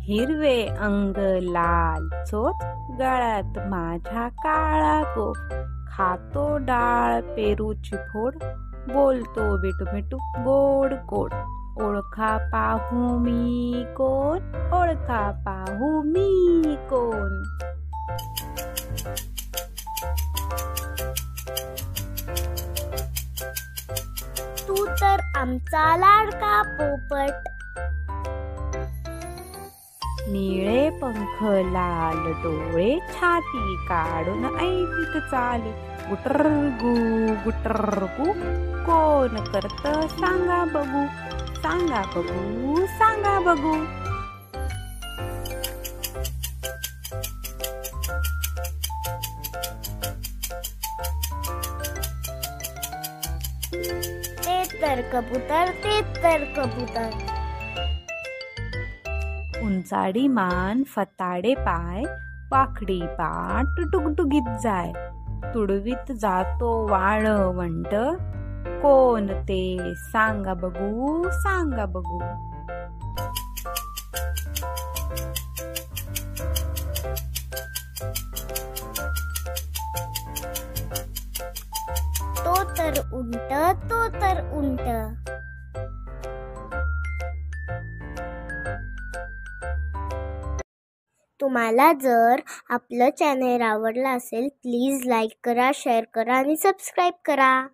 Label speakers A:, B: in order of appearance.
A: हिरवे अंग लाल चोच, गळ्यात माझ्या काळा कोफ, खातो डाळ पेरूची फोड, बोलतो मिठू गोड गोड. ओळखा पाहू मी कोण, ओळखा पाहू मी कोण.
B: तू तर आमचा लाडका पोपट.
A: निळे पंख लाल डोळे, छाती काढून ऐक चाले, गुटरगू गुटरगू. कोण करत सांगा बघू, सांगा बघू, सांगा बघू.
B: ते तर कबूतर, ते तर कबूतर.
A: उंचाडी मान फताडे पाय, वाकडी पाठ टुगटुगीत जाय, तुडवीत जातो वाळवंट. कोण ते सांगा बघू, सांगा बघू.
B: तो तर उंट, तो तर उंट. तुम्हाला जर आपलं चॅनल आवडलं असेल, प्लीज लाईक करा, शेअर करा आणि सबस्क्राईब करा.